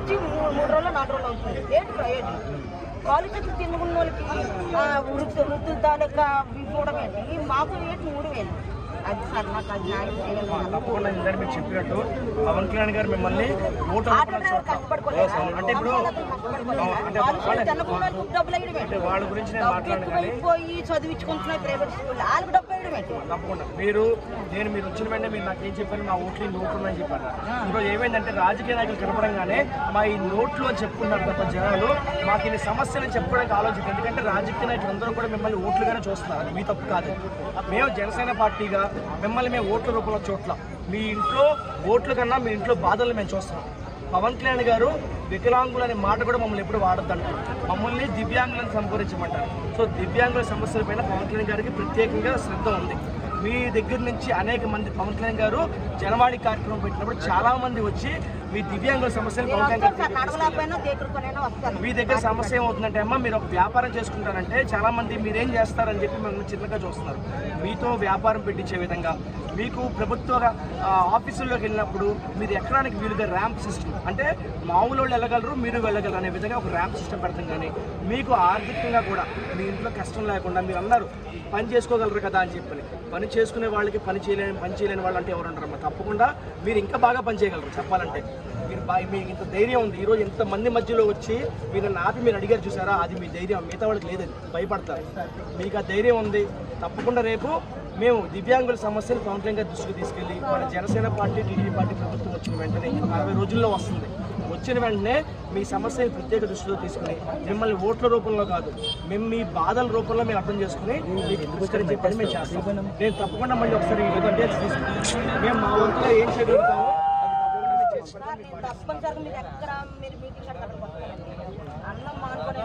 వచ్చి 3 రోజులు 4 రోజులు అవుతుంది. ఏంటి ప్రయోజనం? కాలు చేతులు తిన్నుకున్న వాళ్ళకి వృత్తుల తాలూకా చూడడం ఏంటి? మాకు ఏంటి 3000. అది సార్ నాకు అది న్యాయం చేయాలి. తప్పకుండా ఇందాక మీరు చెప్పినట్టు పవన్ కళ్యాణ్ గారు మిమ్మల్ని ఓటు అంటే ఇప్పుడు అంటే వాళ్ళ గురించి నేను మాట్లాడాను కానీ చదివించుకుంటున్నాయి ప్రైవేట్ స్కూల్ వాళ్ళకి డబ్బు వేయడం. తప్పకుండా మీరు వచ్చిన వెంటనే మీరు నాకు ఏం చెప్పారు, మా ఓట్లు నోట్లున్నాయని చెప్పారు. ఇప్పుడు ఏమైందంటే రాజకీయ నాయకులు కనపడంగానే మా ఈ నోట్లు అని చెప్పుకున్నారు తప్ప జనాలు మాకు ఇన్ని సమస్యలు చెప్పుకోవడానికి ఆలోచించారు. ఎందుకంటే రాజకీయ నాయకులు అందరూ కూడా మిమ్మల్ని ఓట్లుగానే చూస్తున్నారు. అది మీ తప్పు కాదు. మేము జనసేన పార్టీగా మిమ్మల్ని మేము ఓట్ల రూపంలో చోట్ల మీ ఇంట్లో ఓట్ల కన్నా మీ ఇంట్లో బాధలు మేము చూస్తున్నాం. పవన్ కళ్యాణ్ గారు వికలాంగులు అనే మాట కూడా మమ్మల్ని ఎప్పుడు వాడద్దంటారు, మమ్మల్ని దివ్యాంగులను సంప్రదించమంటారు. సో దివ్యాంగుల సమస్యలపైన పవన్ కళ్యాణ్ గారికి ప్రత్యేకంగా శ్రద్ధ ఉంది. మీ దగ్గర నుంచి అనేక మంది పవన్ కళ్యాణ్ గారు జనవాణి కార్యక్రమం పెట్టినప్పుడు చాలా మంది వచ్చి మీ దివ్యాంగుల సమస్యలు పవన్ కళ్యాణ్ మీ దగ్గర సమస్య ఏమవుతుందంటే అమ్మ మీరు ఒక వ్యాపారం చేసుకుంటారంటే చాలా మంది మీరేం చేస్తారని చెప్పి మిమ్మల్ని చిన్నగా చూస్తున్నారు. మీతో వ్యాపారం పెట్టించే విధంగా మీకు ప్రభుత్వ ఆఫీసుల్లోకి వెళ్ళినప్పుడు మీరు ఎక్కడానికి వీలుగా ర్యాంప్ సిస్టమ్ అంటే మామూలు వాళ్ళు వెళ్ళగలరు మీరు వెళ్ళగలరు అనే విధంగా ఒక ర్యాంప్ సిస్టమ్ పెడతాం. కానీ మీకు ఆర్థికంగా కూడా మీ ఇంట్లో కష్టం లేకుండా మీరు అందరూ పని చేసుకోగలరు కదా అని చెప్పని పని చేసుకునే వాళ్ళకి పని చేయలేని వాళ్ళు అంటే ఎవరు ఉంటారమ్మా? తప్పకుండా మీరు ఇంకా బాగా పని చేయగలరు. చెప్పాలంటే మీకు ఇంత ధైర్యం ఉంది. ఈరోజు ఇంతమంది మధ్యలో వచ్చి మీరు ఆపి మీరు అడిగారు చూసారా, అది మీ ధైర్యం. మిగతా వాళ్ళకి లేదని భయపడతారు. మీకు ఆ ధైర్యం ఉంది. తప్పకుండా రేపు మేము దివ్యాంగుల సమస్యలు పవన్ కళ్యాణ్ గారి దృష్టికి తీసుకెళ్ళి మన జనసేన పార్టీ టీడీపీ పార్టీ ప్రభుత్వం వచ్చిన వెంటనే 60 రోజుల్లో వస్తుంది. వచ్చిన వెంటనే మీ సమస్యని ప్రత్యేక దృష్టిలో తీసుకుని మిమ్మల్ని ఓట్ల రూపంలో కాదు మేము మీ బాధల రూపంలో మేము అర్థం చేసుకుని మీకు పరిష్కరించే పని మేము చేస్తాం. నేను తప్పకుండా మళ్ళీ ఒకసారి డీటెయిల్స్ తీసుకుని మేము మా వంతులో ఏం చేయగలుగుతామో తప్పనిసరిగా మీరు ఎక్కడ మీరు మీటింగ్ అన్నం మానుకొని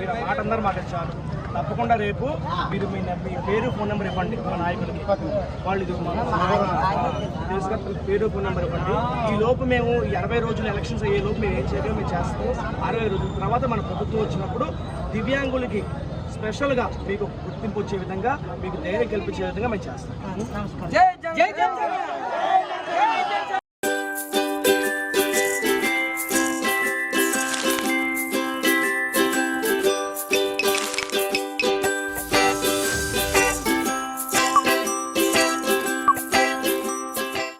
మీరు మాట అందరూ మాట చాలు. తప్పకుండా రేపు మీరు మీ పేరు ఫోన్ నెంబర్ ఇవ్వండి మా నాయకులకి. వాళ్ళు తెలుసుగా పేరు ఫోన్ నెంబర్ ఇవ్వండి. ఈ లోపు మేము 60 రోజులు ఎలక్షన్స్ అయ్యే లోపు మేము ఏం చేయాలో మేము చేస్తాము. 60 రోజుల తర్వాత మన ప్రభుత్వం వచ్చినప్పుడు దివ్యాంగులకి స్పెషల్గా మీకు గుర్తింపు వచ్చే విధంగా మీకు ధైర్యం కల్పించే విధంగా మేము చేస్తాం.